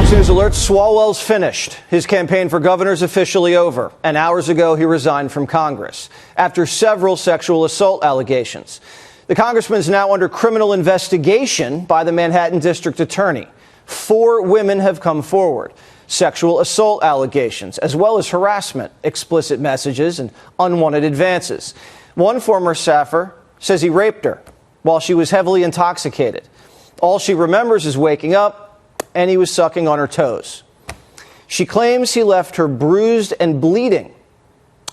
Fox News Alert, Swalwell's finished. His campaign for governor is officially over. And hours ago, he resigned from Congress after several sexual assault allegations. The congressman is now under criminal investigation by the Manhattan District Attorney. 4 women have come forward. Sexual assault allegations, as well as harassment, explicit messages, and unwanted advances. One former staffer says he raped her while she was heavily intoxicated. All she remembers is waking up and he was sucking on her toes. She claims he left her bruised and bleeding.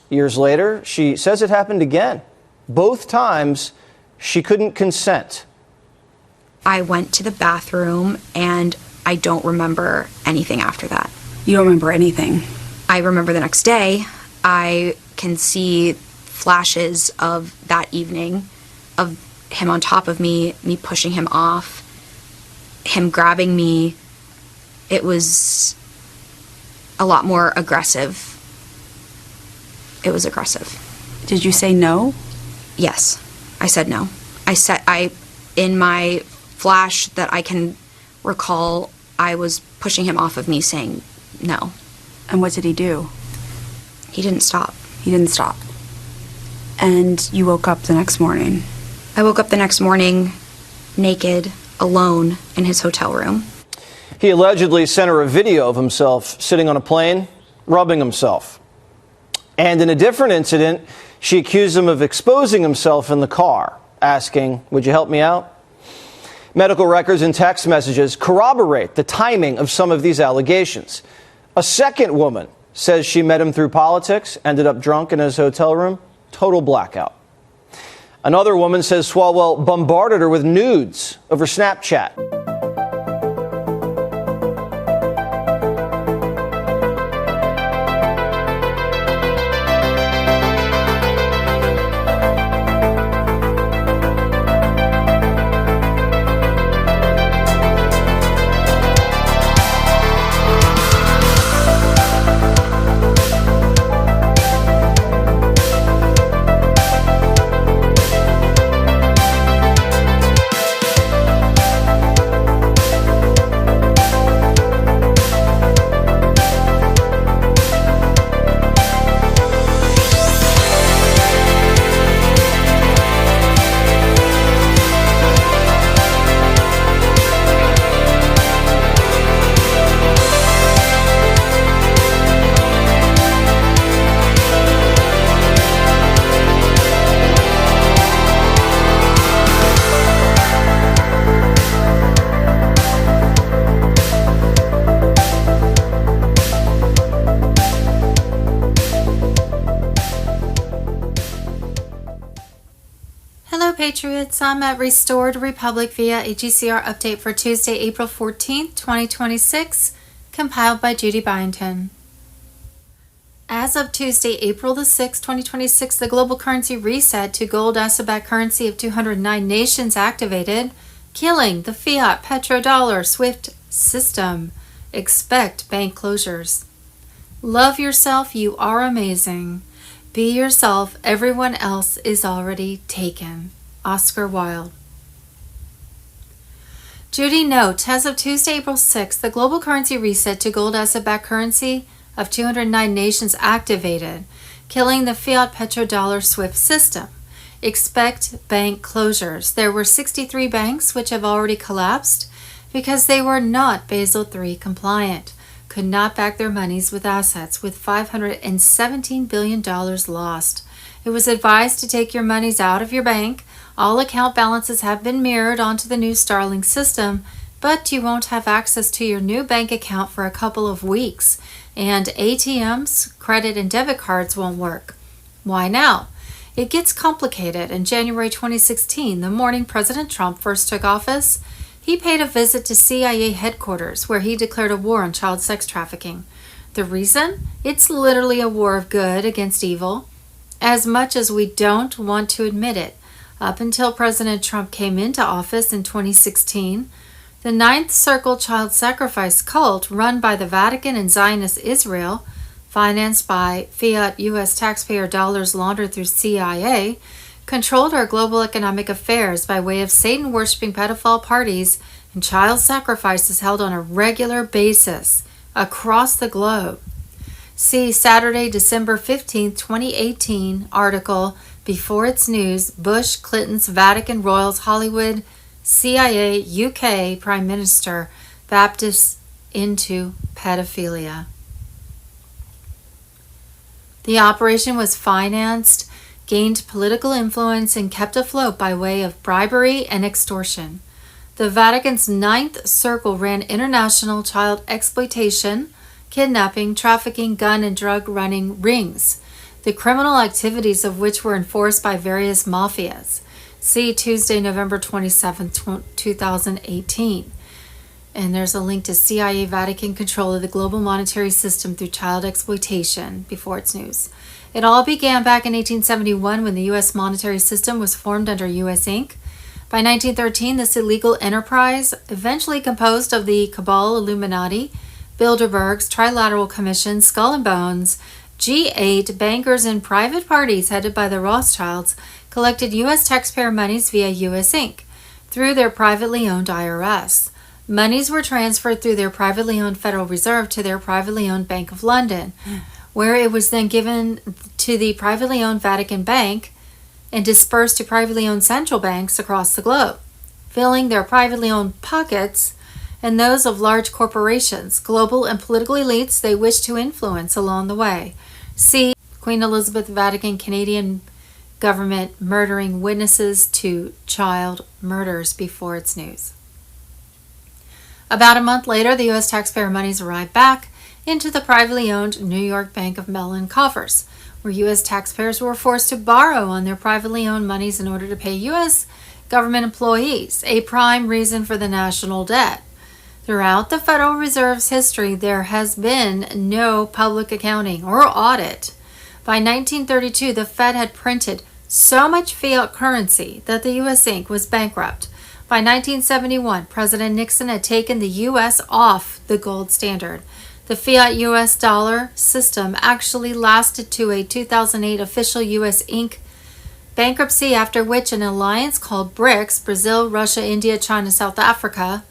Years later, she says it happened again. Both times, she couldn't consent. I went to the bathroom and I don't remember anything after that. You don't remember anything? I remember the next day. I can see flashes of that evening, of him on top of me pushing him off, him grabbing me. It was a lot more aggressive. It was aggressive. Did you say no? Yes, I said no. In my flash that I can recall, I was pushing him off of me saying no. And what did he do? He didn't stop. He didn't stop. And you woke up the next morning? I woke up the next morning naked, alone in his hotel room. He allegedly sent her a video of himself sitting on a plane, rubbing himself. And in a different incident, she accused him of exposing himself in the car, asking, "Would you help me out?" Medical records and text messages corroborate the timing of some of these allegations. A second woman says she met him through politics, ended up drunk in his hotel room, total blackout. Another woman says Swalwell bombarded her with nudes over Snapchat. Patriots, I'm at Restored Republic via a GCR update for Tuesday, April 14th, 2026, compiled by Judy Byington. As of Tuesday, April the 6th, 2026, the global currency reset to gold asset-backed currency of 209 nations activated, killing the fiat petrodollar SWIFT system. Expect bank closures. Love yourself, you are amazing. Be yourself, everyone else is already taken. Oscar Wilde. Judy note, as of Tuesday, April 6th, the global currency reset to gold asset-backed currency of 209 nations activated, killing the fiat petrodollar SWIFT system. Expect bank closures. There were 63 banks which have already collapsed because they were not Basel III compliant, could not back their monies with assets, with $517 billion lost. It was advised to take your monies out of your bank. All account balances have been mirrored onto the new Starling system, but you won't have access to your new bank account for a couple of weeks, and ATMs, credit and debit cards won't work. Why now? It gets complicated. In January 2016, the morning President Trump first took office, he paid a visit to CIA headquarters where he declared a war on child sex trafficking. The reason? It's literally a war of good against evil. As much as we don't want to admit it, up until President Trump came into office in 2016, the Ninth Circle child sacrifice cult run by the Vatican and Zionist Israel, financed by fiat U.S. taxpayer dollars laundered through CIA, controlled our global economic affairs by way of Satan-worshipping pedophile parties and child sacrifice is held on a regular basis across the globe. See Saturday, December 15, 2018 article, Before It's News, Bush, Clinton's Vatican Royals, Hollywood, CIA, UK Prime Minister, Baptists into pedophilia. The operation was financed, gained political influence, and kept afloat by way of bribery and extortion. The Vatican's Ninth Circle ran international child exploitation, kidnapping, trafficking, gun and drug running rings, the criminal activities of which were enforced by various mafias. See Tuesday, November 27, 2018. And there's a link to CIA Vatican control of the global monetary system through child exploitation, Before It's News. It all began back in 1871 when the U.S. monetary system was formed under U.S. Inc. By 1913, this illegal enterprise, eventually composed of the Cabal Illuminati, Bilderbergs, Trilateral Commission, Skull and Bones, G8, bankers, and private parties headed by the Rothschilds, collected U.S. taxpayer monies via U.S. Inc. through their privately owned IRS. Monies were transferred through their privately owned Federal Reserve to their privately owned Bank of London, where it was then given to the privately owned Vatican Bank and dispersed to privately owned central banks across the globe, filling their privately owned pockets and those of large corporations, global and political elites they wish to influence along the way. See Queen Elizabeth Vatican Canadian government murdering witnesses to child murders, Before It's News. About a month later, the U.S. taxpayer monies arrived back into the privately owned New York Bank of Mellon coffers, where U.S. taxpayers were forced to borrow on their privately owned monies in order to pay U.S. government employees, a prime reason for the national debt. Throughout the Federal Reserve's history, there has been no public accounting or audit. By 1932, the Fed had printed so much fiat currency that the U.S. Inc. was bankrupt. By 1971, President Nixon had taken the U.S. off the gold standard. The fiat U.S. dollar system actually lasted to a 2008 official U.S. Inc. bankruptcy, after which an alliance called BRICS, Brazil, Russia, India, China, South Africa,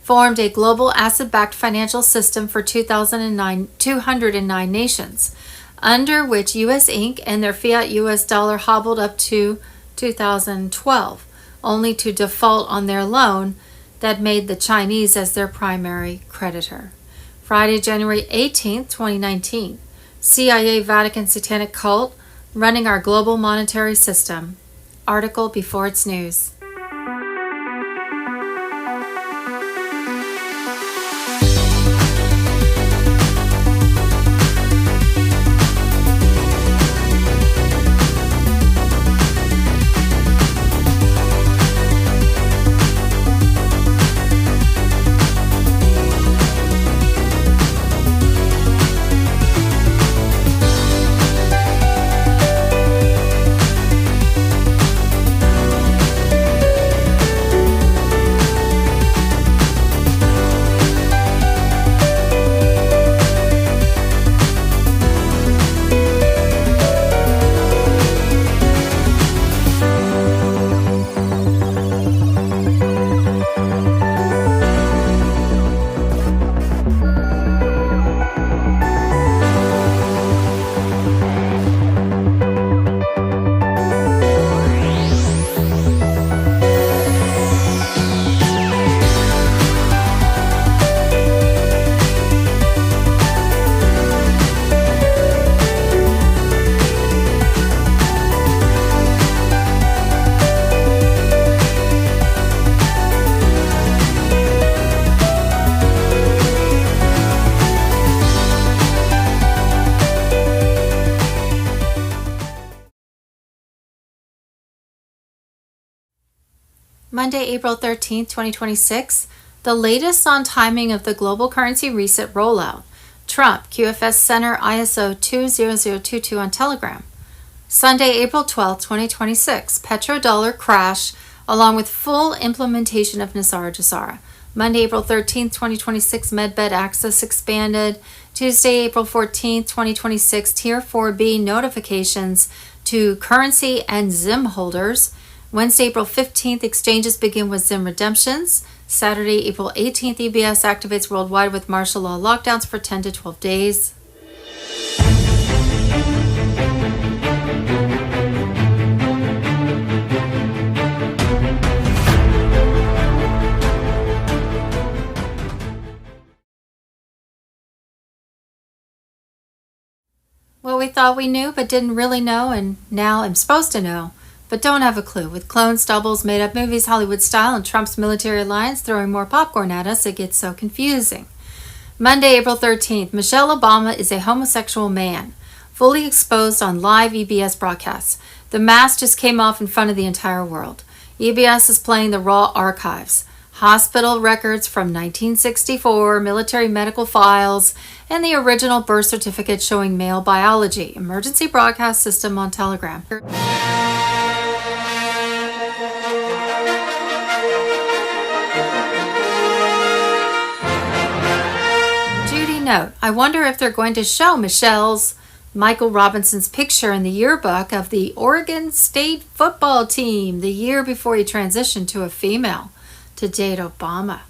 formed a global asset-backed financial system for 209 nations, under which U.S. Inc. and their fiat U.S. dollar hobbled up to 2012. Only to default on their loan that made the Chinese as their primary creditor. Friday, January 18, 2019. CIA Vatican Satanic Cult running our global monetary system. Article Before It's News. Monday, April 13, 2026, the latest on timing of the global currency reset rollout. Trump, QFS Center, ISO 20022 on Telegram. Sunday, April 12, 2026, petrodollar crash along with full implementation of Nasara Jasara. Monday, April 13, 2026, Medbed access expanded. Tuesday, April 14, 2026, Tier 4B notifications to currency and ZIM holders. Wednesday, April 15th, exchanges begin with ZIM redemptions. Saturday, April 18th, EBS activates worldwide with martial law lockdowns for 10 to 12 days. What we thought we knew but didn't really know, and now am supposed to know, but don't have a clue. With clones, doubles, made-up movies, Hollywood style, and Trump's military alliance throwing more popcorn at us, it gets so confusing. Monday, April 13th, Michelle Obama is a homosexual man, fully exposed on live EBS broadcasts. The mask just came off in front of the entire world. EBS is playing the raw archives. Hospital records from 1964, military medical files, and the original birth certificate showing male biology. Emergency broadcast system on Telegram. Judy note, I wonder if they're going to show Michael Robinson's picture in the yearbook of the Oregon State football team the year before he transitioned to a female to date Obama.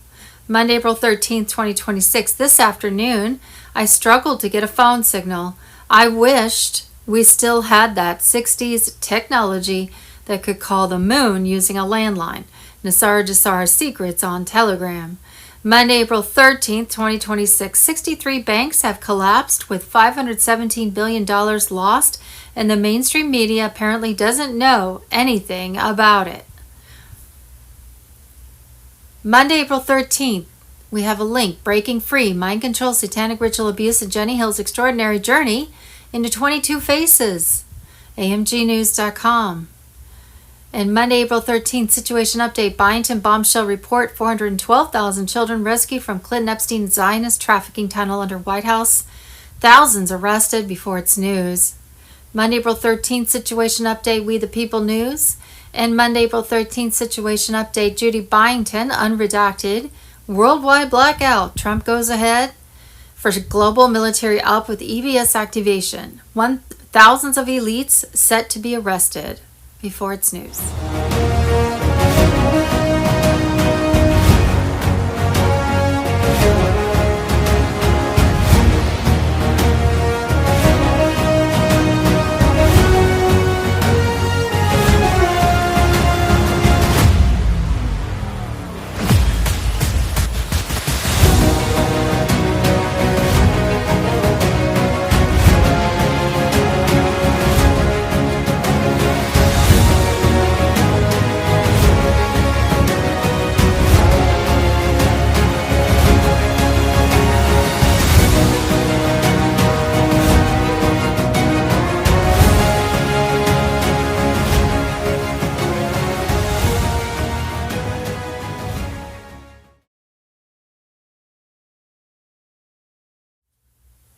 Monday, April 13th, 2026. This afternoon, I struggled to get a phone signal. I wished we still had that 60s technology that could call the moon using a landline. Nassar Jassar secrets on Telegram. Monday, April 13th, 2026. 63 banks have collapsed with $517 billion lost, and the mainstream media apparently doesn't know anything about it. Monday, April 13th, we have a link, Breaking Free, Mind Control, Satanic Ritual Abuse, and Jenny Hill's Extraordinary Journey into 22 Faces, amgnews.com. And Monday, April 13th, Situation Update, Byington Bombshell Report, 412,000 children rescued from Clinton Epstein Zionist trafficking tunnel under White House, thousands arrested before its news. Monday, April 13th, Situation Update, We the People News. And Monday, April 13th, Situation Update, Judy Byington, Un-Redacted, Worldwide Blackout, Trump goes ahead for global military op with EBS activation. Thousands of elites set to be arrested before it's news.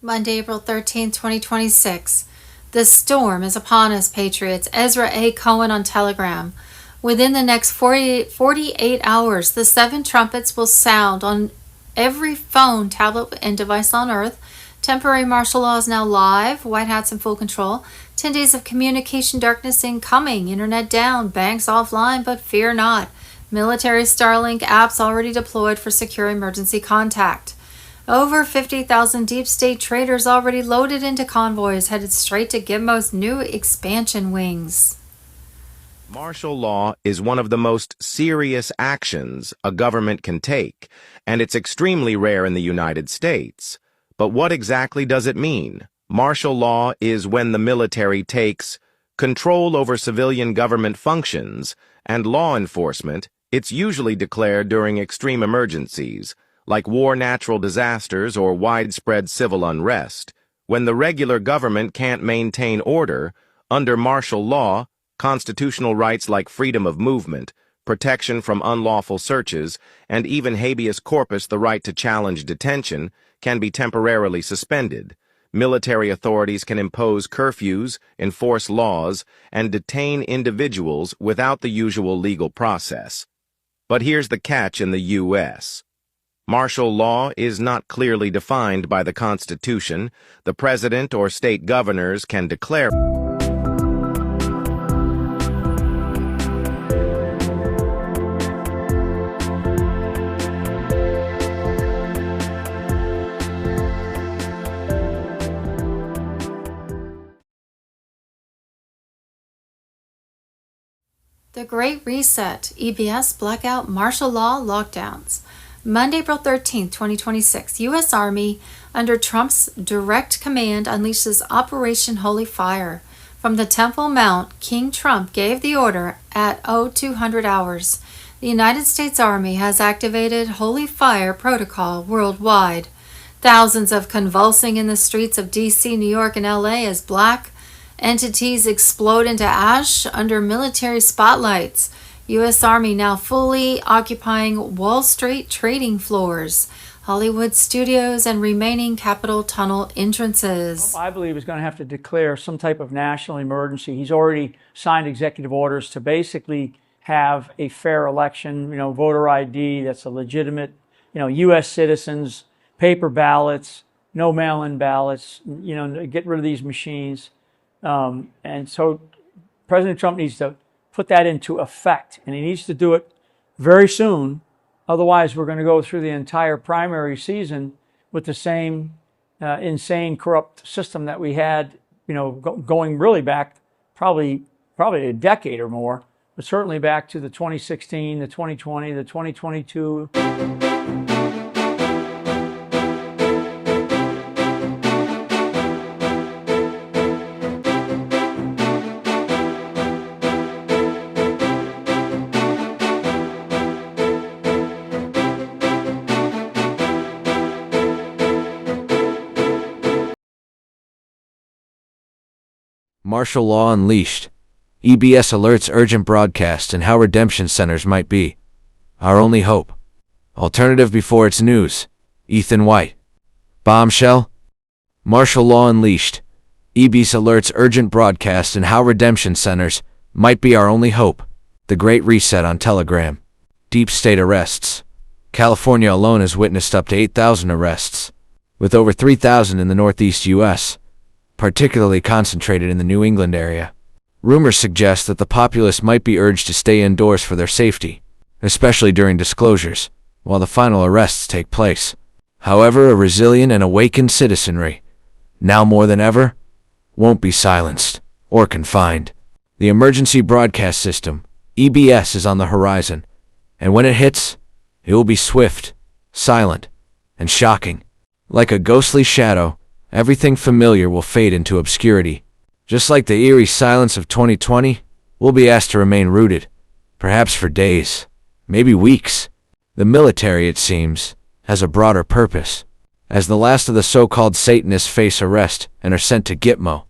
Monday, April 13th, 2026. The storm is upon us, Patriots. Ezra A. Cohen on Telegram. Within the next 48 hours, the 7 trumpets will sound on every phone, tablet, and device on Earth. Temporary martial law is now live. White Hat's in full control. 10 days of communication darkness incoming. Internet down. Banks offline, but fear not. Military Starlink apps already deployed for secure emergency contact. Over 50,000 deep state traders already loaded into convoys headed straight to Gitmo's new expansion wings. Martial law is one of the most serious actions a government can take, and it's extremely rare in the United States. But what exactly does it mean? Martial law is when the military takes control over civilian government functions, and law enforcement, it's usually declared during extreme emergencies, like war, natural disasters, or widespread civil unrest. When the regular government can't maintain order, under martial law, constitutional rights like freedom of movement, protection from unlawful searches, and even habeas corpus, the right to challenge detention, can be temporarily suspended. Military authorities can impose curfews, enforce laws, and detain individuals without the usual legal process. But here's the catch in the U.S. Martial law is not clearly defined by the Constitution. The president or state governors can declare The Great Reset, EBS blackout, martial law, lockdowns. Monday, April 13th, 2026, U.S. Army, under Trump's direct command, unleashes Operation Holy Fire. From the Temple Mount, King Trump gave the order at 0200 hours. The United States Army has activated Holy Fire protocol worldwide. Thousands of convulsing in the streets of D.C., New York, and L.A. as black entities explode into ash under military spotlights. U.S. Army now fully occupying Wall Street trading floors, Hollywood studios, and remaining Capitol tunnel entrances. I believe is going to have to declare some type of national emergency. He's already signed executive orders to basically have a fair election, voter ID that's a legitimate, U.S. citizens, paper ballots, no mail-in ballots, get rid of these machines. And so President Trump needs to put that into effect, and he needs to do it very soon. Otherwise, we're going to go through the entire primary season with the same insane, corrupt system that we had, going really back probably a decade or more, but certainly back to the 2016, the 2020, the 2022. Martial law unleashed. EBS alerts urgent broadcast and how redemption centers might be our only hope. Alternative before it's news. Ethan White. Bombshell. Martial law unleashed. EBS alerts urgent broadcast and how redemption centers might be our only hope. The Great Reset on Telegram. Deep state arrests. California alone has witnessed up to 8,000 arrests, with over 3,000 in the Northeast U.S., particularly concentrated in the New England area. Rumors suggest that the populace might be urged to stay indoors for their safety, especially during disclosures, while the final arrests take place. However, a resilient and awakened citizenry, now more than ever, won't be silenced or confined. The emergency broadcast system, EBS, is on the horizon, and when it hits, it will be swift, silent, and shocking. Like a ghostly shadow, everything familiar will fade into obscurity. Just like the eerie silence of 2020, we'll be asked to remain rooted, perhaps for days, maybe weeks. The military, it seems, has a broader purpose. As the last of the so-called Satanists face arrest and are sent to Gitmo,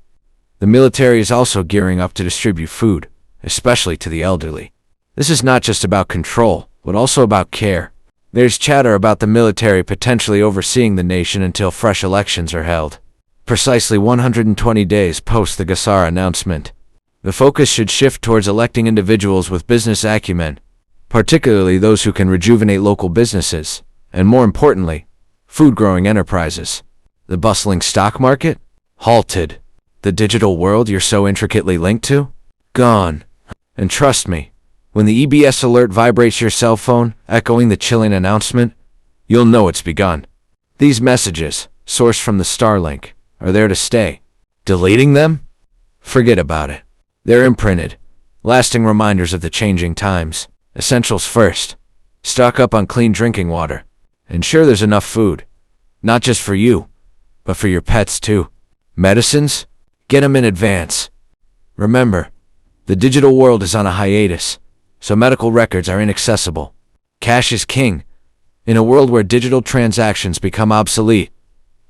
the military is also gearing up to distribute food, especially to the elderly. This is not just about control, but also about care. There's chatter about the military potentially overseeing the nation until fresh elections are held, precisely 120 days post the Gassara announcement. The focus should shift towards electing individuals with business acumen, particularly those who can rejuvenate local businesses, and more importantly, food-growing enterprises. The bustling stock market? Halted. The digital world you're so intricately linked to? Gone. And trust me, when the EBS alert vibrates your cell phone, echoing the chilling announcement, you'll know it's begun. These messages, sourced from the Starlink, are there to stay. Deleting them? Forget about it. They're imprinted, lasting reminders of the changing times. Essentials first. Stock up on clean drinking water. Ensure there's enough food, not just for you, but for your pets too. Medicines? Get them in advance. Remember, the digital world is on a hiatus, so medical records are inaccessible. Cash is king. In a world where digital transactions become obsolete,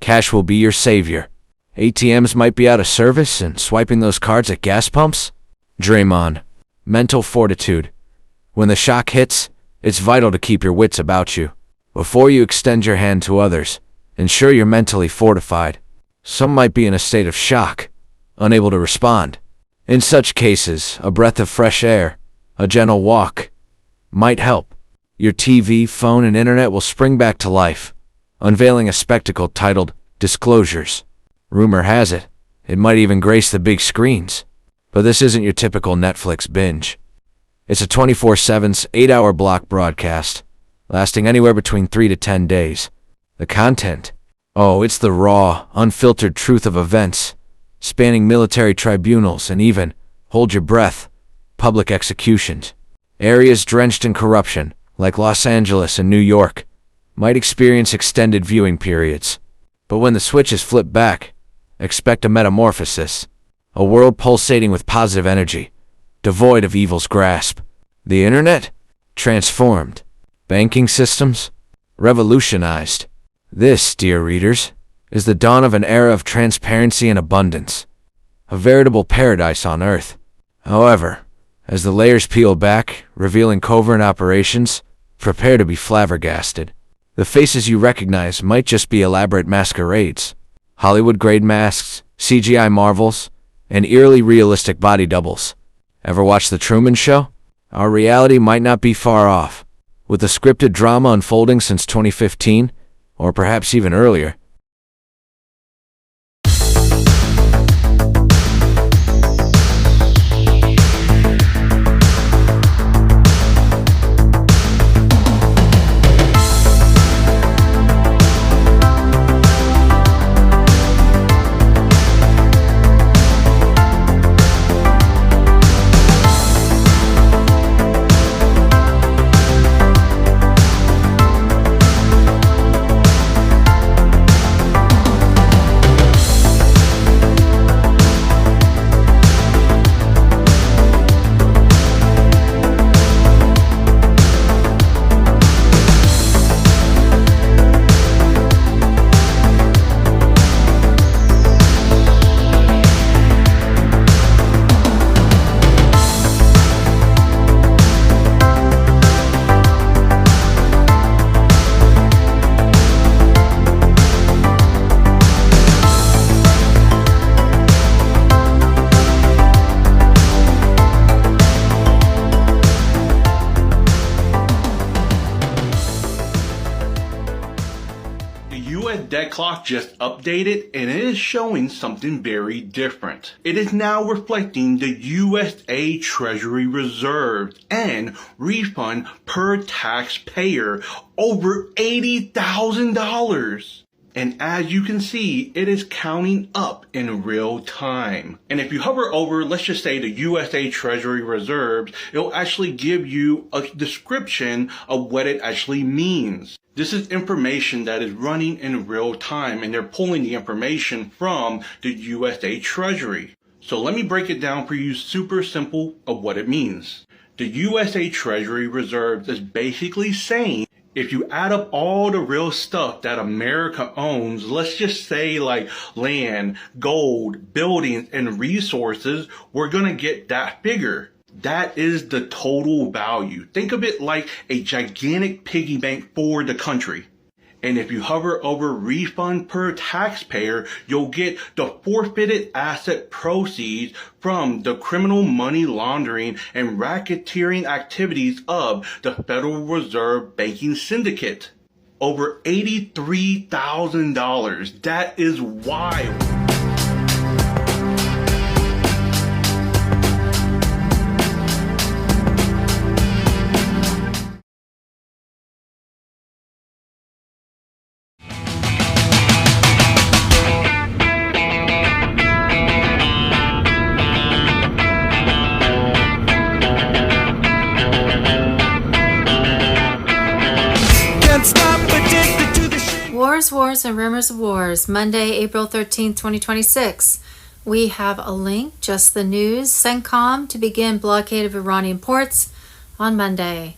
cash will be your savior. ATMs might be out of service, and swiping those cards at gas pumps? Dream on. Mental fortitude. When the shock hits, it's vital to keep your wits about you. Before you extend your hand to others, ensure you're mentally fortified. Some might be in a state of shock, unable to respond. In such cases, a breath of fresh air, a gentle walk, might help. Your TV, phone, and internet will spring back to life, unveiling a spectacle titled Disclosures. Rumor has it, it might even grace the big screens. But this isn't your typical Netflix binge. It's a 24/7, 8-hour block broadcast, lasting anywhere between 3 to 10 days. The content? Oh, it's the raw, unfiltered truth of events, spanning military tribunals and even, hold your breath, public executions. Areas drenched in corruption, like Los Angeles and New York, might experience extended viewing periods. But when the switch is flipped back, expect a metamorphosis, a world pulsating with positive energy, devoid of evil's grasp. The internet? Transformed. Banking systems? Revolutionized. This, dear readers, is the dawn of an era of transparency and abundance, a veritable paradise on Earth. However, as the layers peel back, revealing covert operations, prepare to be flabbergasted. The faces you recognize might just be elaborate masquerades, Hollywood-grade masks, CGI marvels, and eerily realistic body doubles. Ever watch The Truman Show? Our reality might not be far off, with the scripted drama unfolding since 2015, or perhaps even earlier. Debt clock just updated and it is showing something very different. It is now reflecting the USA Treasury reserves and refund per taxpayer over $80,000. And as you can see, it is counting up in real time. And if you hover over, let's just say the USA Treasury reserves, it'll actually give you a description of what it actually means. This is information that is running in real time, and they're pulling the information from the USA Treasury. So let me break it down for you super simple of what it means. The USA Treasury reserves is basically saying if you add up all the real stuff that America owns, let's just say like land, gold, buildings, and resources, we're gonna get that figure. That is the total value. Think of it like a gigantic piggy bank for the country. And if you hover over refund per taxpayer, you'll get the forfeited asset proceeds from the criminal money laundering and racketeering activities of the Federal Reserve banking syndicate. Over $83,000. That is wild. Wars, and Rumors of Wars, Monday, April 13th, 2026. We have a link, just the news, CENTCOM to begin blockade of Iranian ports on Monday.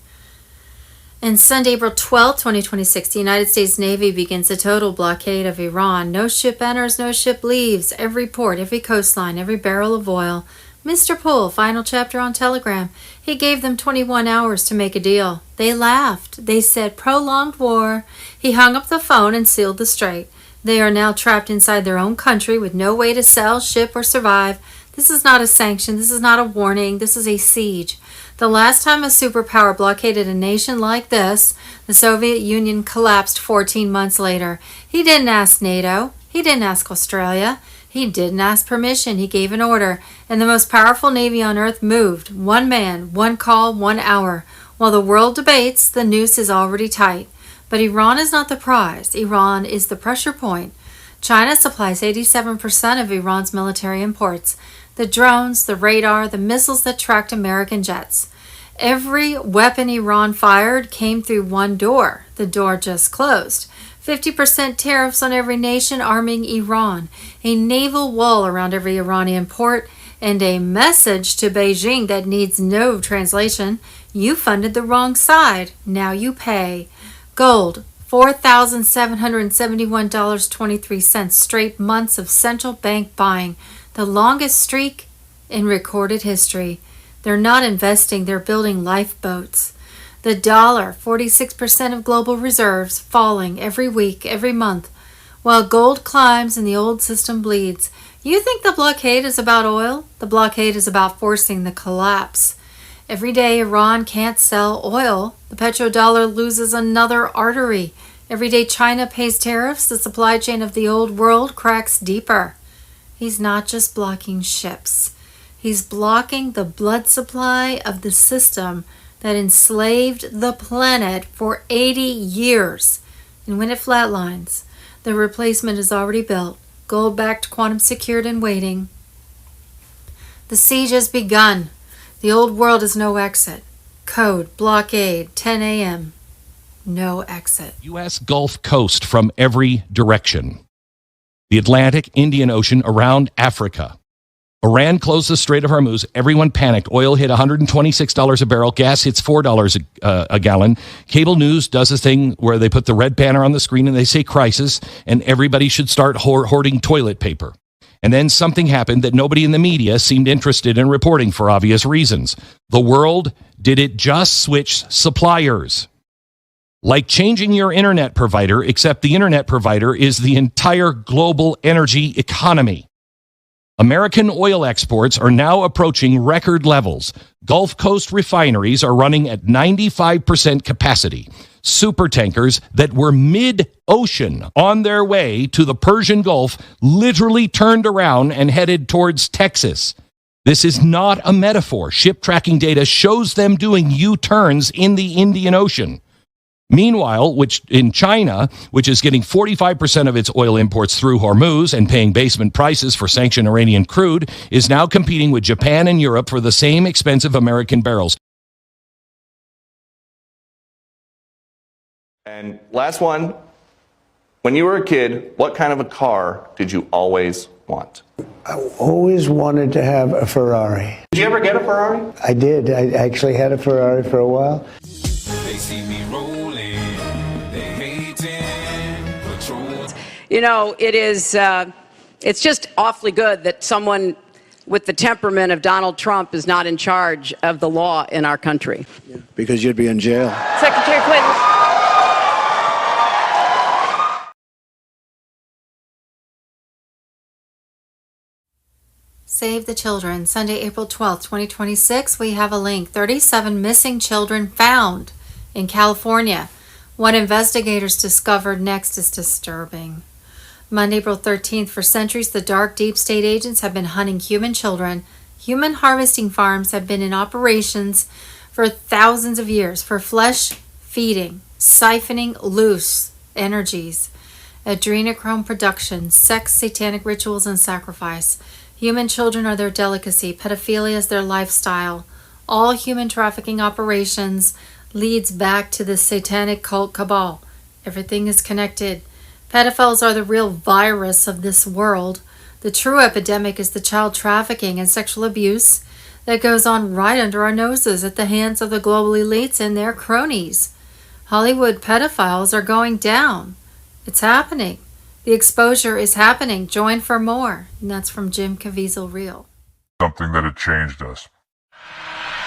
And Sunday, April 12th, 2026, the United States Navy begins a total blockade of Iran. No ship enters, no ship leaves. Every port, every coastline, every barrel of oil. Mr. Poole, final chapter on Telegram. He gave them 21 hours to make a deal. They laughed. They said, prolonged war. He hung up the phone and sealed the strait. They are now trapped inside their own country with no way to sell, ship, or survive. This is not a sanction. This is not a warning. This is a siege. The last time a superpower blockaded a nation like this, the Soviet Union collapsed 14 months later. He didn't ask NATO. He didn't ask Australia. He didn't ask permission. He gave an order. And the most powerful navy on earth moved. One man, one call, 1 hour. While the world debates, the noose is already tight. But Iran is not the prize. Iran is the pressure point. China supplies 87% of Iran's military imports. The drones, the radar, the missiles that tracked American jets. Every weapon Iran fired came through one door. The door just closed. 50% tariffs on every nation arming Iran. A naval wall around every Iranian port. And a message to Beijing that needs no translation. You funded the wrong side. Now you pay. Gold. $4,771.23 straight months of central bank buying. The longest streak in recorded history. They're not investing, they're building lifeboats. The dollar, 46% of global reserves, falling every week, every month, while gold climbs and the old system bleeds. You think the blockade is about oil? The blockade is about forcing the collapse. Every day Iran can't sell oil, the petrodollar loses another artery. Every day China pays tariffs, the supply chain of the old world cracks deeper. He's not just blocking ships. He's blocking the blood supply of the system that enslaved the planet for 80 years. And when it flatlines, the replacement is already built, gold-backed, quantum secured and waiting. The siege has begun. The old world is no exit. Code, blockade, 10 a.m. No exit. U.S. Gulf Coast from every direction. The Atlantic, Indian Ocean, around Africa. Iran closed the Strait of Hormuz. Everyone panicked. Oil hit $126 a barrel. Gas hits $4 a gallon. Cable news does a thing where they put the red banner on the screen and they say crisis, and everybody should start hoarding toilet paper. And then something happened that nobody in the media seemed interested in reporting for obvious reasons. The world did just switch suppliers. Like changing your internet provider, except the internet provider is the entire global energy economy. American oil exports are now approaching record levels. Gulf Coast refineries are running at 95% capacity. Supertankers that were mid-ocean on their way to the Persian Gulf literally turned around and headed towards Texas. This is not a metaphor. Ship tracking data shows them doing U-turns in the Indian Ocean. Meanwhile, which in China, which is getting 45% of its oil imports through Hormuz and paying basement prices for sanctioned Iranian crude, is now competing with Japan and Europe for the same expensive American barrels. And last one, when you were a kid, what kind of a car did you always want? I always wanted to have a Ferrari. Did you ever get a Ferrari? I did. I actually had a Ferrari for a while. They see me rolling, they hating, patrol. You know, it's just awfully good that someone with the temperament of Donald Trump is not in charge of the law in our country. Yeah, because you'd be in jail. Secretary Clinton. Save the Children, Sunday, April 12th, 2026. We have a link. 37 missing children found in California. What investigators discovered next is disturbing. Monday, April 13th. For centuries, the dark deep state agents have been hunting human children. Human harvesting farms have been in operations for thousands of years for flesh feeding, siphoning loose energies, adrenochrome production, sex, satanic rituals, and sacrifice. Human children are their delicacy. Pedophilia is their lifestyle. All human trafficking operations leads back to the satanic cult cabal. Everything is connected. Pedophiles are the real virus of this world. The true epidemic is the child trafficking and sexual abuse that goes on right under our noses at the hands of the global elites and their cronies. Hollywood pedophiles are going down. It's happening. The exposure is happening. Join for more. And that's from Jim Caviezel Reel. Something that had changed us.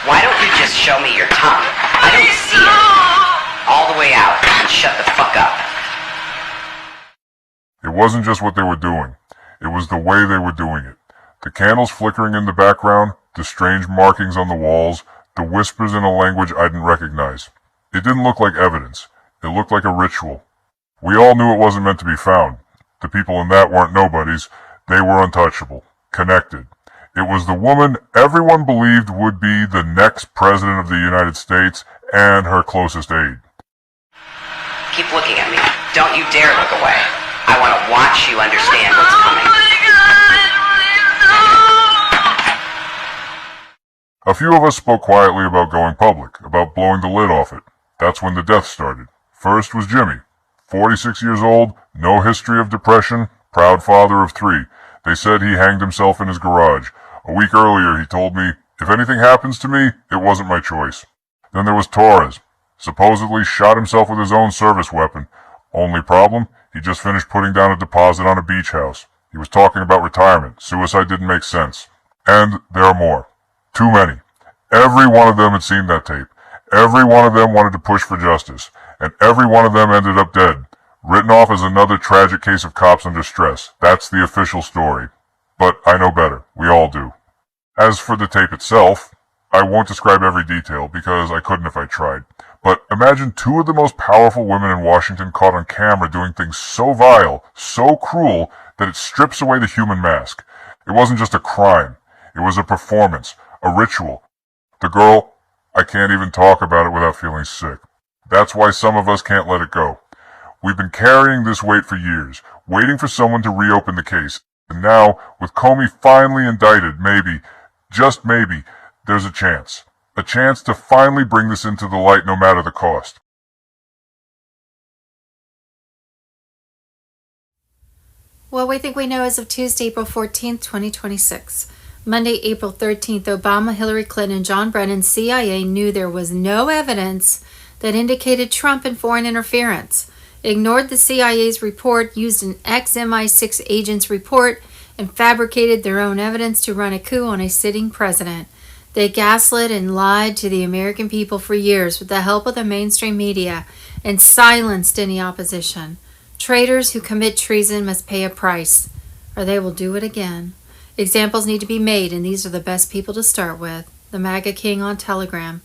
Why don't you just show me your tongue? I don't see it. All the way out and shut the fuck up. It wasn't just what they were doing. It was the way they were doing it. The candles flickering in the background, the strange markings on the walls, the whispers in a language I didn't recognize. It didn't look like evidence. It looked like a ritual. We all knew it wasn't meant to be found. The people in that weren't nobodies. They were untouchable, connected. It was the woman everyone believed would be the next president of the United States and her closest aide. Keep looking at me. Don't you dare look away. I want to watch you understand what's coming. A few of us spoke quietly about going public, about blowing the lid off it. That's when the death started. First was Jimmy, 46 years old, no history of depression, proud father of 3. They said he hanged himself in his garage. A week earlier, he told me, if anything happens to me, it wasn't my choice. Then there was Torres, supposedly shot himself with his own service weapon. Only problem, he just finished putting down a deposit on a beach house. He was talking about retirement. Suicide didn't make sense. And there are more. Too many. Every one of them had seen that tape. Every one of them wanted to push for justice. And every one of them ended up dead. Written off as another tragic case of cops under stress. That's the official story. But I know better. We all do. As for the tape itself, I won't describe every detail because I couldn't if I tried. But imagine 2 of the most powerful women in Washington caught on camera doing things so vile, so cruel, that it strips away the human mask. It wasn't just a crime. It was a performance, a ritual. The girl, I can't even talk about it without feeling sick. That's why some of us can't let it go. We've been carrying this weight for years, waiting for someone to reopen the case. And now, with Comey finally indicted, maybe, just maybe, there's a chance. A chance to finally bring this into the light no matter the cost. What we think we know as of Tuesday, April 14th, 2026. Monday, April 13th, Obama, Hillary Clinton, and John Brennan, CIA, knew there was no evidence that indicated Trump in foreign interference, ignored the CIA's report, used an ex-MI6 agent's report, and fabricated their own evidence to run a coup on a sitting president. They gaslit and lied to the American people for years with the help of the mainstream media and silenced any opposition. Traitors who commit treason must pay a price, or they will do it again. Examples need to be made, and these are the best people to start with. The MAGA King on Telegram.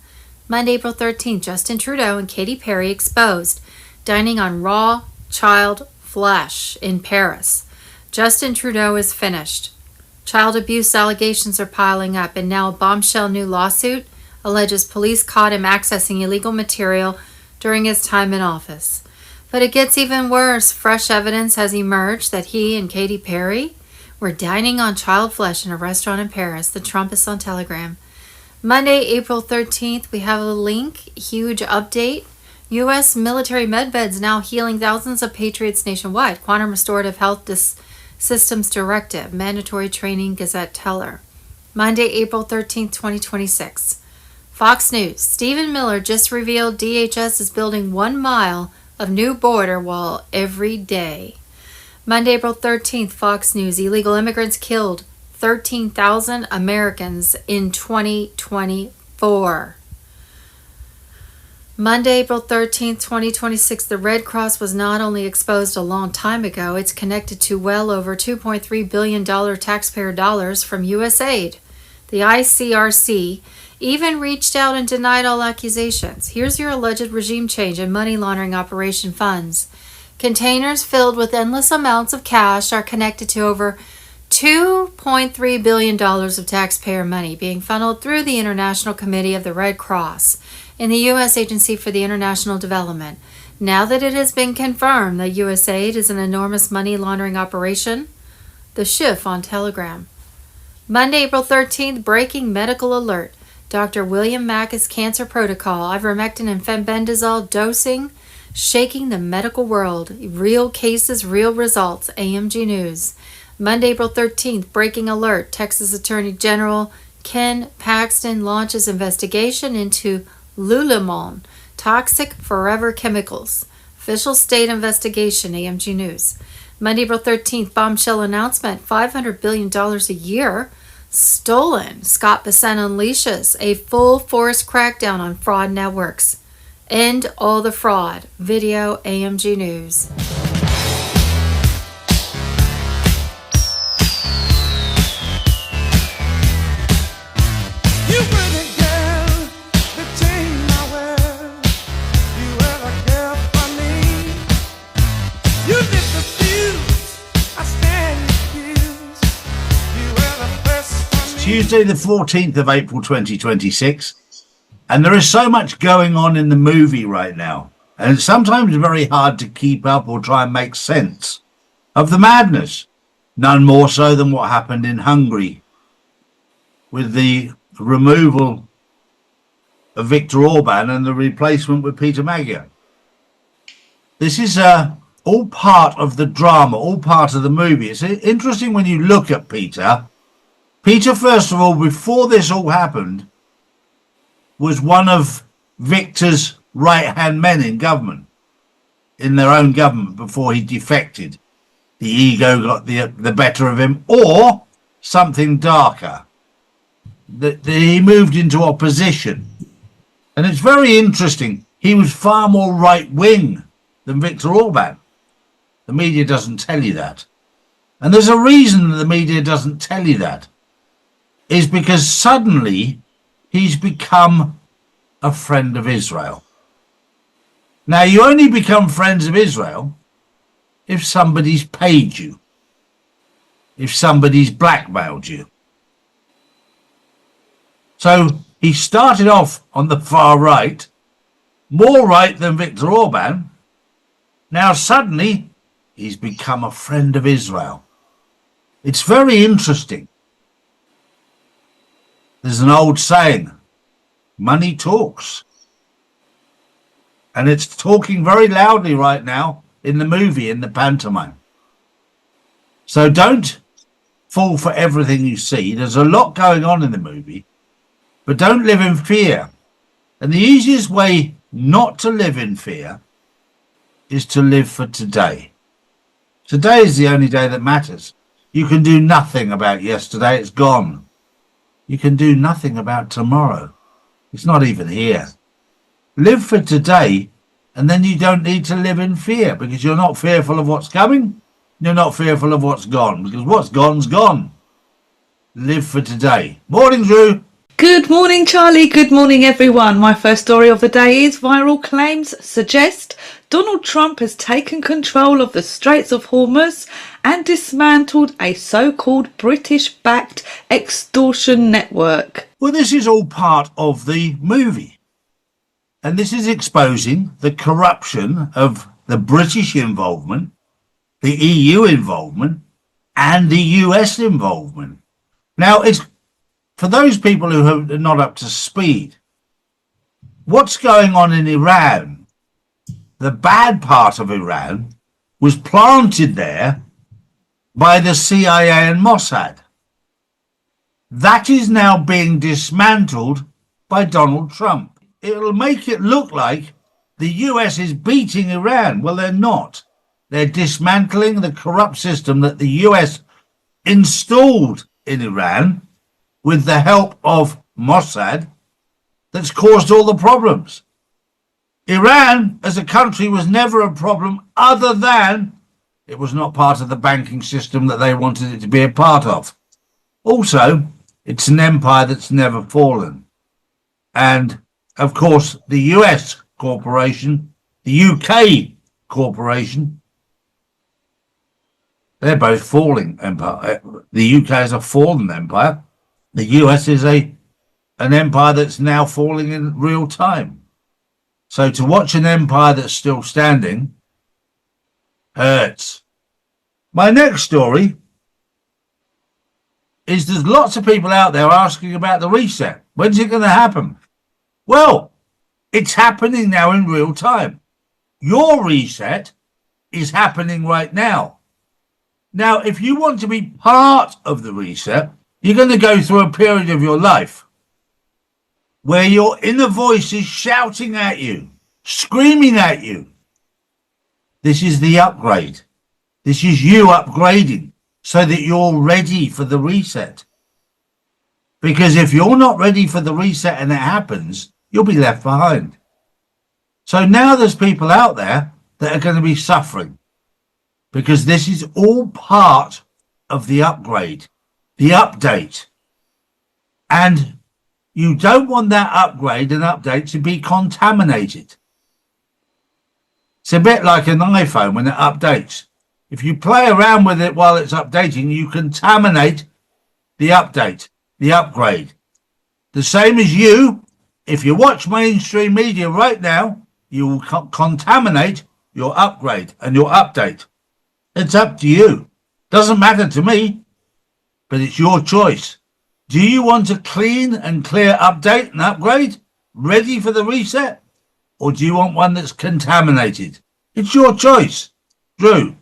Monday, April 13th, Justin Trudeau and Katy Perry exposed, dining on raw child flesh in Paris. Justin Trudeau is finished. Child abuse allegations are piling up, and now a bombshell new lawsuit alleges police caught him accessing illegal material during his time in office. But it gets even worse. Fresh evidence has emerged that he and Katy Perry were dining on child flesh in a restaurant in Paris. The Trumpists on Telegram. Monday, April 13th, we have a link. Huge update. U.S. military medbeds now healing thousands of patriots nationwide. Quantum Restorative Health Systems Directive. Mandatory training Gazette Teller. Monday, April 13th, 2026. Fox News. Stephen Miller just revealed DHS is building 1 mile of new border wall every day. Monday, April 13th, Fox News. Illegal immigrants killed 13,000 Americans in 2024. Monday, April 13th, 2026. The Red Cross was not only exposed a long time ago, it's connected to well over $2.3 billion taxpayer dollars from USAID. The ICRC even reached out and denied all accusations. Here's your alleged regime change and money laundering operation funds. Containers filled with endless amounts of cash are connected to over $2.3 billion of taxpayer money being funneled through the International Committee of the Red Cross and the U.S. Agency for the International Development. Now that it has been confirmed that USAID is an enormous money laundering operation, the Schiff on Telegram. Monday, April 13th, breaking medical alert. Dr. William Mack's cancer protocol, ivermectin and fenbendazole dosing, shaking the medical world. Real cases, real results. AMG News. Monday, April 13th, breaking alert. Texas Attorney General Ken Paxton launches investigation into Lululemon, toxic forever chemicals. Official state investigation. AMG News. Monday, April 13th, bombshell announcement. $500 billion a year stolen. Scott Bessent unleashes a full force crackdown on fraud networks. End all the fraud. Video. AMG News. Tuesday the 14th of April 2026, and there is so much going on in the movie right now, and it's sometimes very hard to keep up or try and make sense of the madness, none more so than what happened in Hungary with the removal of Viktor Orban and the replacement with Peter Magyar. This is all part of the drama, all part of the movie. It's interesting when you look at Peter. Peter, first of all, before this all happened, was one of Viktor's right-hand men in government, in their own government, before he defected. The ego got the better of him, or something darker. That he moved into opposition. And it's very interesting. He was far more right-wing than Viktor Orban. The media doesn't tell you that. And there's a reason that the media doesn't tell you that. Is because suddenly he's become a friend of Israel. Now, you only become friends of Israel if somebody's paid you, if somebody's blackmailed you. So he started off on the far right, more right than Viktor Orban. Now suddenly he's become a friend of Israel. It's very interesting. There's an old saying, money talks. And it's talking very loudly right now in the movie, in the pantomime. So don't fall for everything you see. There's a lot going on in the movie, but don't live in fear. And the easiest way not to live in fear is to live for today. Today is the only day that matters. You can do nothing about yesterday, it's gone. You can do nothing about tomorrow. It's not even here. Live for today, and then you don't need to live in fear, because you're not fearful of what's coming. You're not fearful of what's gone, because what's gone's gone. Live for today. Morning, Drew. Good morning, Charlie. Good morning, everyone. My first story of the day is viral claims suggest Donald Trump has taken control of the Straits of Hormuz and dismantled a so-called British-backed extortion network. Well, this is all part of the movie. And this is exposing the corruption of the British involvement, the EU involvement, and the US involvement. Now, it's for those people who are not up to speed, what's going on in Iran, the bad part of Iran, was planted there by the CIA and Mossad. That is now being dismantled by Donald Trump. It'll make it look like the US is beating Iran. Well, they're not. They're dismantling the corrupt system that the US installed in Iran with the help of Mossad that's caused all the problems. Iran as a country was never a problem other than it was not part of the banking system that they wanted it to be a part of. Also, it's an empire that's never fallen. And, of course, the US corporation, the UK corporation, they're both falling empire. The UK is a fallen empire. The US is an empire that's now falling in real time. So to watch an empire that's still standing hurts. My next story is there's lots of people out there asking about the reset. When's it going to happen? Well, it's happening now in real time. Your reset is happening right now. Now, if you want to be part of the reset, you're going to go through a period of your life where your inner voice is shouting at you, screaming at you. This is the upgrade. This is you upgrading so that you're ready for the reset. Because if you're not ready for the reset and it happens, you'll be left behind. So now there's people out there that are going to be suffering because this is all part of the upgrade, the update. And you don't want that upgrade and update to be contaminated. It's a bit like an iPhone when it updates. If you play around with it while it's updating, you contaminate the update, the upgrade. The same as you, if you watch mainstream media right now, you will contaminate your upgrade and your update. It's up to you. Doesn't matter to me, but it's your choice. Do you want a clean and clear update and upgrade, ready for the reset? Or do you want one that's contaminated? It's your choice. Drew.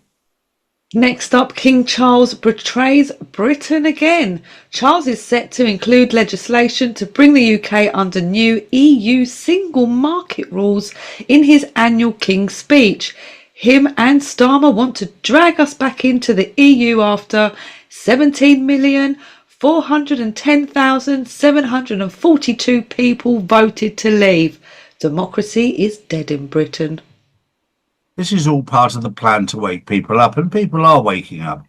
Next up, King Charles betrays Britain again. Charles is set to include legislation to bring the UK under new EU single market rules in his annual King's speech. Him and Starmer want to drag us back into the EU after 17,410,742 people voted to leave. Democracy is dead in Britain. This is all part of the plan to wake people up, and people are waking up.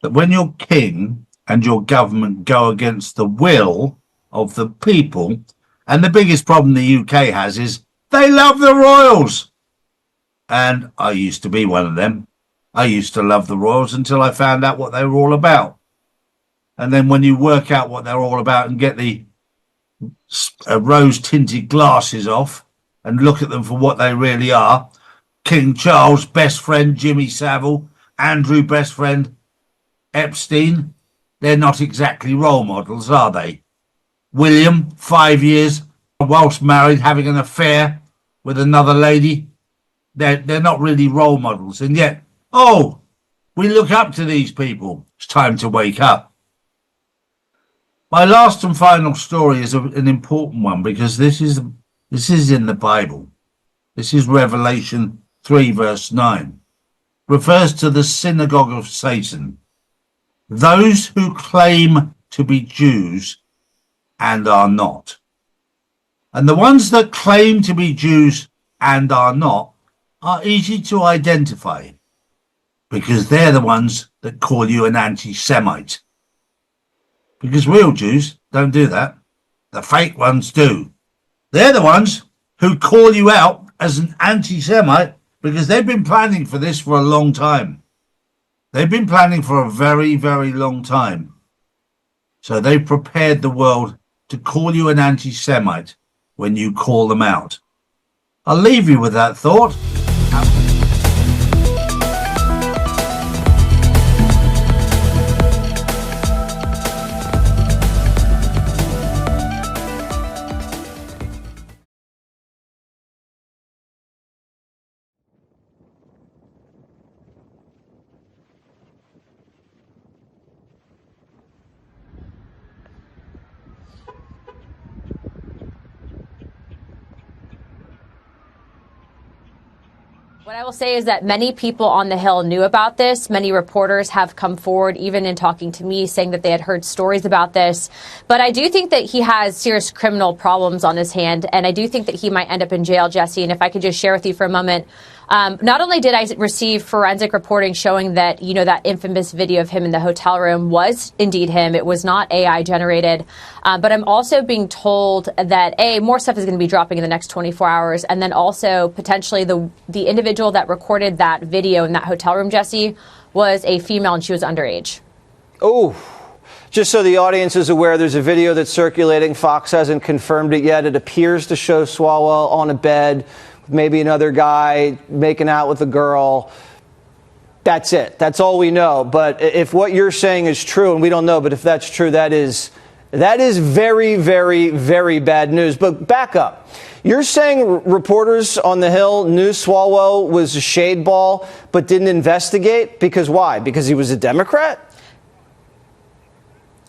That when your king and your government go against the will of the people, and the biggest problem the UK has is they love the royals. And I used to be one of them. I used to love the royals until I found out what they were all about. And then when you work out what they're all about and get the rose-tinted glasses off and look at them for what they really are, King Charles, best friend Jimmy Savile, Andrew, best friend Epstein, they're not exactly role models, are they? William, 5 years, whilst married, having an affair with another lady, they're not really role models. And yet, we look up to these people. It's time to wake up. My last and final story is an important one because this is in the Bible. This is Revelation 3 verse 9. Refers to the synagogue of Satan. Those who claim to be Jews and are not. And the ones that claim to be Jews and are not are easy to identify because they're the ones that call you an anti-Semite. Because real Jews don't do that. The fake ones do. They're the ones who call you out as an anti-Semite because they've been planning for this for a long time. They've been planning for a very, very long time. So they've prepared the world to call you an anti-Semite when you call them out. I'll leave you with that thought. What I will say is that many people on the Hill knew about this. Many reporters have come forward, even in talking to me, saying that they had heard stories about this. But I do think that he has serious criminal problems on his hand, and I do think that he might end up in jail, Jesse. And if I could just share with you for a moment, not only did I receive forensic reporting showing that, that infamous video of him in the hotel room was indeed him. It was not AI generated. But I'm also being told that, more stuff is going to be dropping in the next 24 hours. And then also potentially the individual that recorded that video in that hotel room, Jesse, was a female and she was underage. Oh, just so the audience is aware, there's a video that's circulating. Fox hasn't confirmed it yet. It appears to show Swalwell on a bed, maybe another guy making out with a girl. That's it. That's all we know. But if what you're saying is true, and we don't know, but if that's true, that is very, very, very bad news. But back up. You're saying reporters on the Hill knew Swalwell was a shade ball, but didn't investigate? Because why? Because he was a Democrat?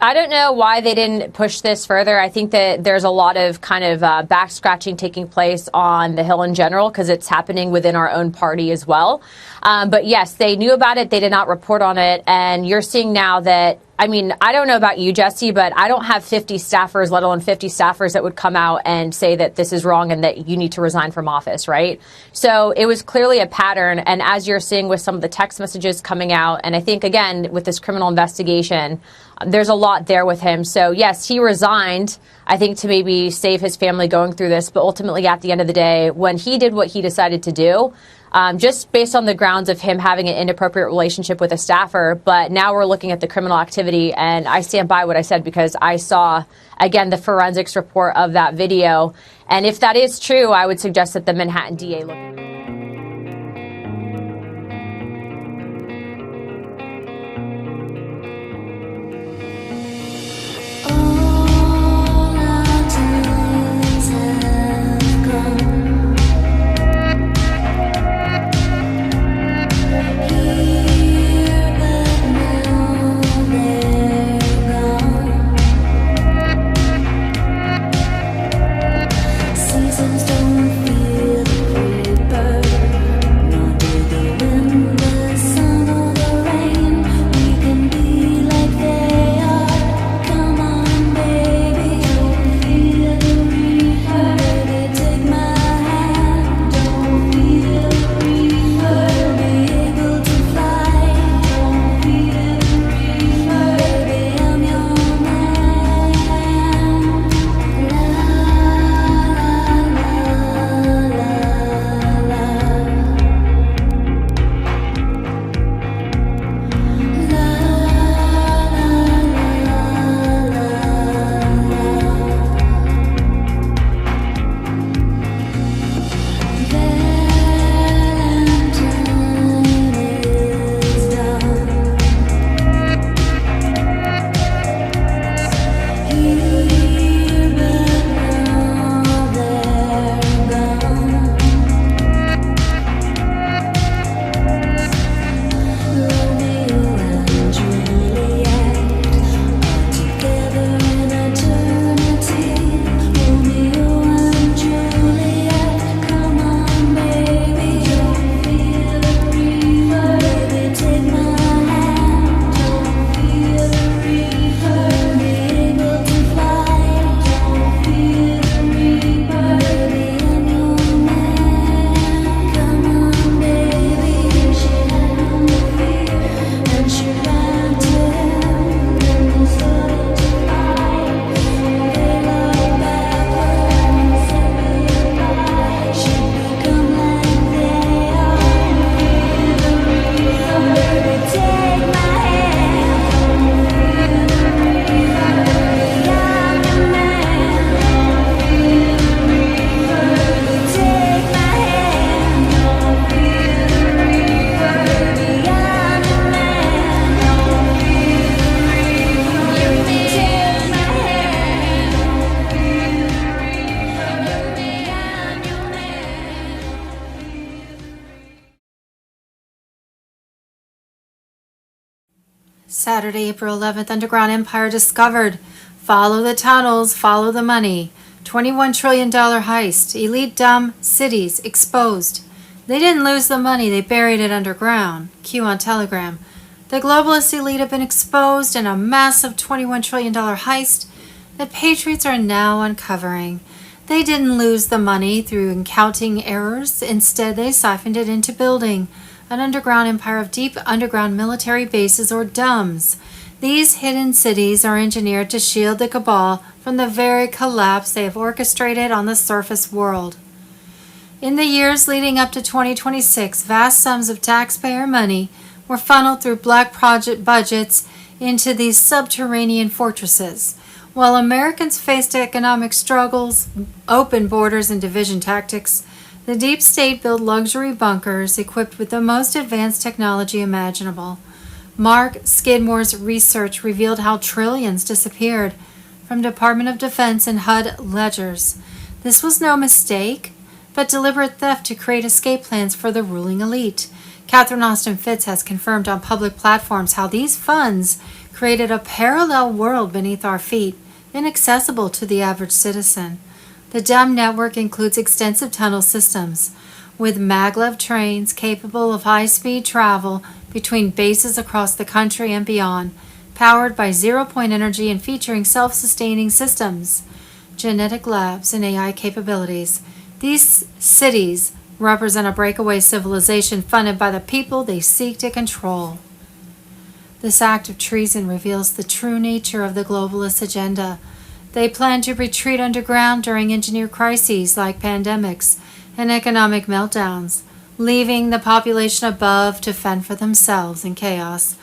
I don't know why they didn't push this further. I think that there's a lot of kind of back scratching taking place on the Hill in general because it's happening within our own party as well. But yes, they knew about it. They did not report on it. And you're seeing now that, I don't know about you, Jesse, but I don't have 50 staffers, let alone 50 staffers that would come out and say that this is wrong and that you need to resign from office, right? So it was clearly a pattern. And as you're seeing with some of the text messages coming out, and I think, again, with this criminal investigation, there's a lot there with him. So, yes, he resigned, I think, to maybe save his family going through this. But ultimately, at the end of the day, when he did what he decided to do, just based on the grounds of him having an inappropriate relationship with a staffer. But now we're looking at the criminal activity. And I stand by what I said because I saw, again, the forensics report of that video. And if that is true, I would suggest that the Manhattan DA look at it. Saturday, April 11th, underground empire discovered. Follow the tunnels, follow the money. $21 trillion heist. Elite dumb cities exposed. They didn't lose the money, they buried it underground. Q on Telegram. The globalist elite have been exposed in a massive $21 trillion heist that patriots are now uncovering. They didn't lose the money through accounting errors. Instead, they siphoned it into building an underground empire of deep underground military bases, or DUMBs. These hidden cities are engineered to shield the cabal from the very collapse they have orchestrated on the surface world. In the years leading up to 2026, vast sums of taxpayer money were funneled through black project budgets into these subterranean fortresses. While Americans faced economic struggles, open borders, and division tactics, the deep state built luxury bunkers equipped with the most advanced technology imaginable. Mark Skidmore's research revealed how trillions disappeared from Department of Defense and HUD ledgers. This was no mistake, but deliberate theft to create escape plans for the ruling elite. Catherine Austin Fitts has confirmed on public platforms how these funds created a parallel world beneath our feet, inaccessible to the average citizen. The DUMB network includes extensive tunnel systems, with maglev trains capable of high-speed travel between bases across the country and beyond, powered by zero-point energy and featuring self-sustaining systems, genetic labs, and AI capabilities. These cities represent a breakaway civilization funded by the people they seek to control. This act of treason reveals the true nature of the globalist agenda. They plan to retreat underground during engineered crises like pandemics and economic meltdowns, leaving the population above to fend for themselves in chaos.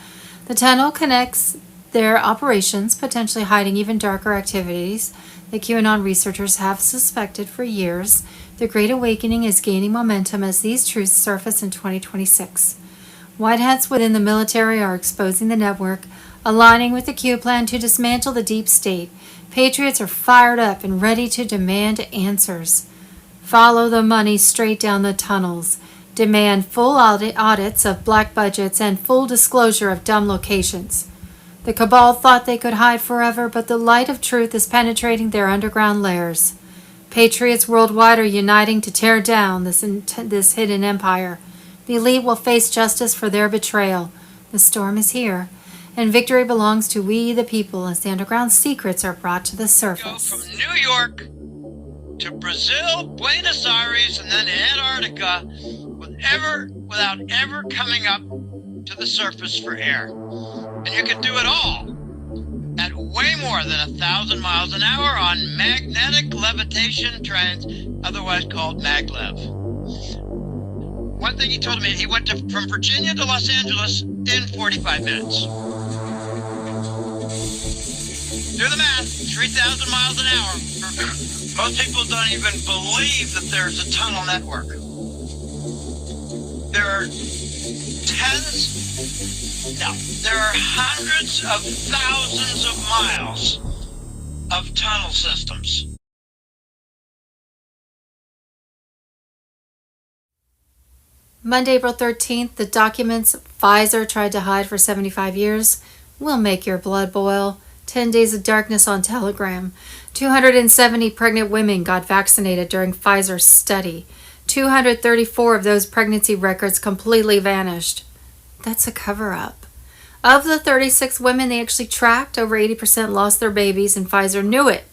The tunnel connects their operations, potentially hiding even darker activities that QAnon researchers have suspected for years. The Great Awakening is gaining momentum as these truths surface in 2026. White hats within the military are exposing the network, aligning with the Q plan to dismantle the deep state. Patriots are fired up and ready to demand answers. Follow the money straight down the tunnels. Demand full audits of black budgets and full disclosure of dumb locations. The cabal thought they could hide forever, but the light of truth is penetrating their underground lairs. Patriots worldwide are uniting to tear down this hidden empire. The elite will face justice for their betrayal. The storm is here, and victory belongs to we the people as the underground secrets are brought to the surface. Go from New York to Brazil, Buenos Aires, and then Antarctica without ever coming up to the surface for air. And you can do it all at way more than 1,000 miles an hour on magnetic levitation trains, otherwise called maglev. One thing he told me, he went from Virginia to Los Angeles in 45 minutes. Do the math, 3,000 miles an hour. Most people don't even believe that there's a tunnel network. There are there are hundreds of thousands of miles of tunnel systems. Monday, April 13th, the documents Pfizer tried to hide for 75 years will make your blood boil. 10 days of darkness on Telegram. 270 pregnant women got vaccinated during Pfizer's study. 234 of those pregnancy records completely vanished. That's a cover-up. Of the 36 women they actually tracked, over 80% lost their babies, and Pfizer knew it.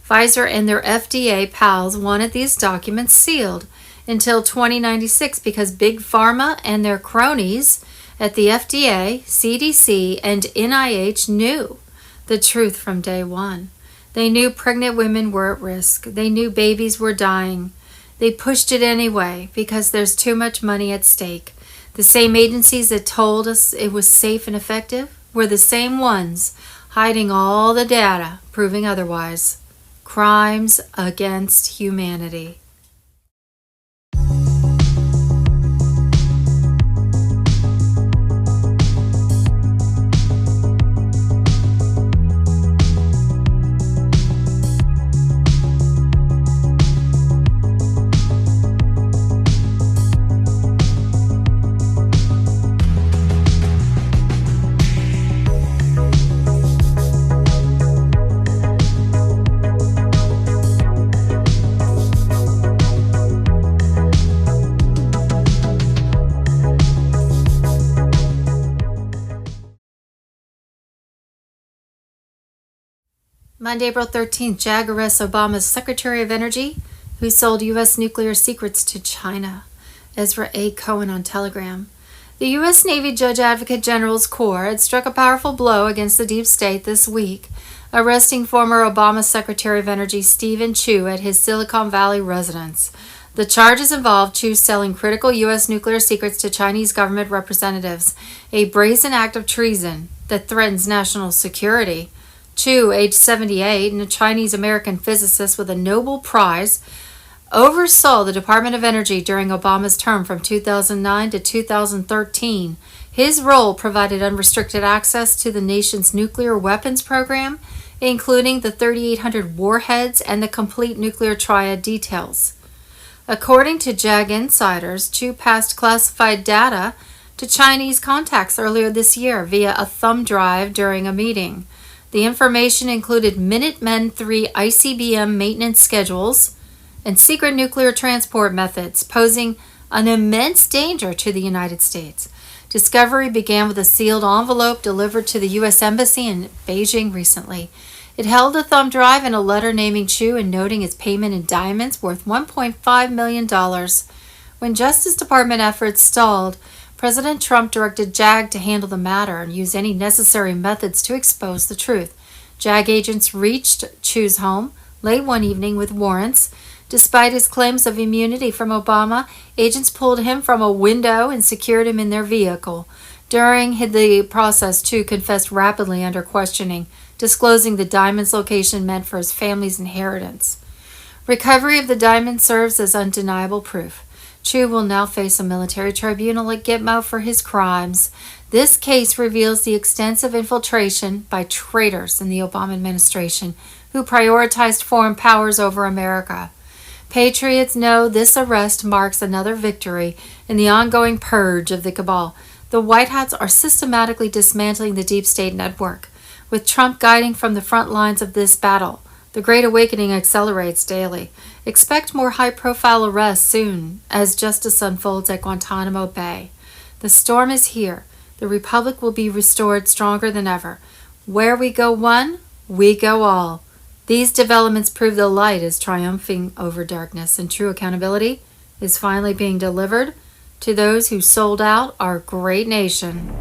Pfizer and their FDA pals wanted these documents sealed until 2096 because Big Pharma and their cronies at the FDA, CDC, and NIH knew the truth from day one. They knew pregnant women were at risk. They knew babies were dying. They pushed it anyway because there's too much money at stake. The same agencies that told us it was safe and effective were the same ones hiding all the data, proving otherwise. Crimes against humanity. Monday, April 13th, JAG arrests Obama's Secretary of Energy, who sold U.S. nuclear secrets to China. Ezra A. Cohen on Telegram. The U.S. Navy Judge Advocate General's Corps had struck a powerful blow against the deep state this week, arresting former Obama Secretary of Energy Stephen Chu at his Silicon Valley residence. The charges involved Chu selling critical U.S. nuclear secrets to Chinese government representatives, a brazen act of treason that threatens national security. Chu, age 78, and a Chinese-American physicist with a Nobel Prize, oversaw the Department of Energy during Obama's term from 2009 to 2013. His role provided unrestricted access to the nation's nuclear weapons program, including the 3,800 warheads and the complete nuclear triad details. According to JAG insiders, Chu passed classified data to Chinese contacts earlier this year via a thumb drive during a meeting. The information included Minutemen III ICBM maintenance schedules and secret nuclear transport methods, posing an immense danger to the United States. Discovery began with a sealed envelope delivered to the U.S. Embassy in Beijing recently. It held a thumb drive and a letter naming Chu and noting his payment in diamonds worth $1.5 million. When Justice Department efforts stalled, President Trump directed JAG to handle the matter and use any necessary methods to expose the truth. JAG agents reached Chu's home late one evening with warrants. Despite his claims of immunity from Obama, agents pulled him from a window and secured him in their vehicle. During the process, Chu confessed rapidly under questioning, disclosing the diamond's location meant for his family's inheritance. Recovery of the diamond serves as undeniable proof. Chu will now face a military tribunal at Gitmo for his crimes. This case reveals the extensive infiltration by traitors in the Obama administration who prioritized foreign powers over America. Patriots know this arrest marks another victory in the ongoing purge of the cabal. The White Hats are systematically dismantling the deep state network, with Trump guiding from the front lines of this battle. The Great Awakening accelerates daily. Expect more high-profile arrests soon as justice unfolds at Guantanamo Bay. The storm is here. The Republic will be restored stronger than ever. Where we go one, we go all. These developments prove the light is triumphing over darkness, and true accountability is finally being delivered to those who sold out our great nation.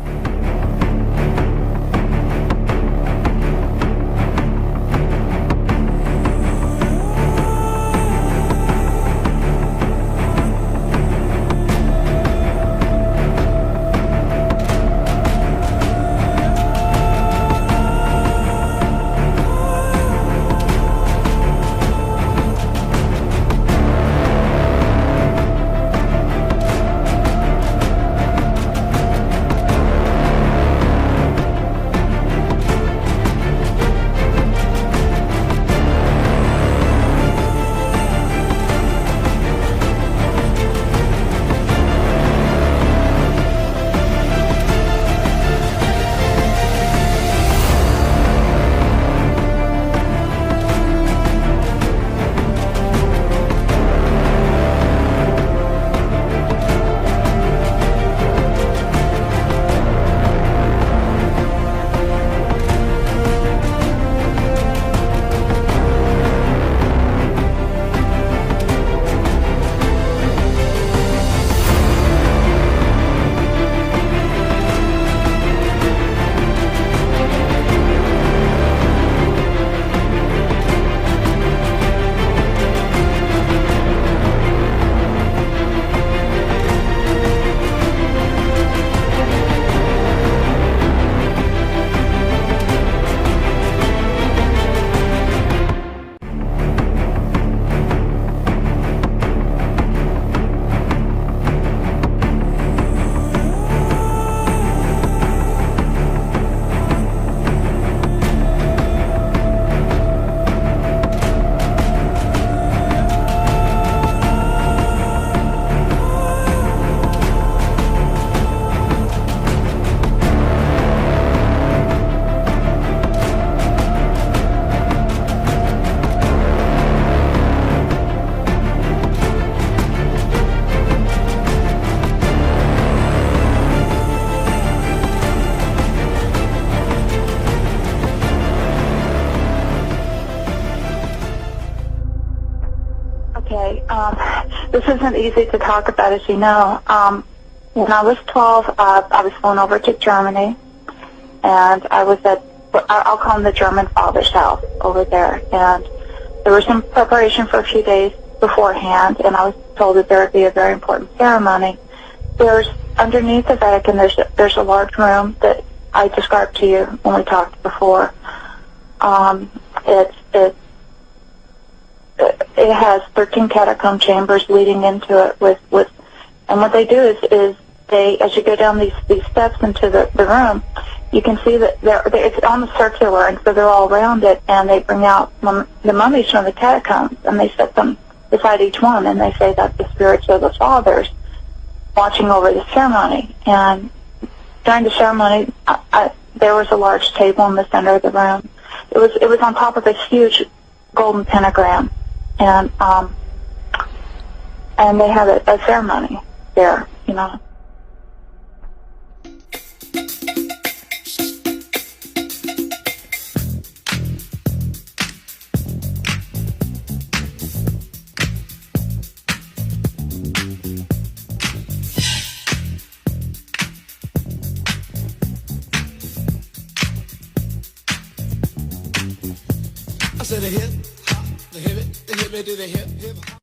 isn't easy to talk about, as you know. When I was 12, I was flown over to Germany, and I was at, I'll call him the German father's house over there, and there was some preparation for a few days beforehand, and I was told that there would be a very important ceremony. There's, underneath the Vatican, there's a large room that I described to you when we talked before. It has 13 catacomb chambers leading into it with and what they do is they, as you go down these steps into the room, you can see that it's almost circular, and so they're all around it, and they bring out the mummies from the catacombs, and they set them beside each one, and they say that the spirits of the fathers watching over the ceremony. And during the ceremony, there was a large table in the center of the room. It was on top of a huge golden pentagram, and they had a ceremony there, you know. I said the hip hop, the hip it, to the hip hop.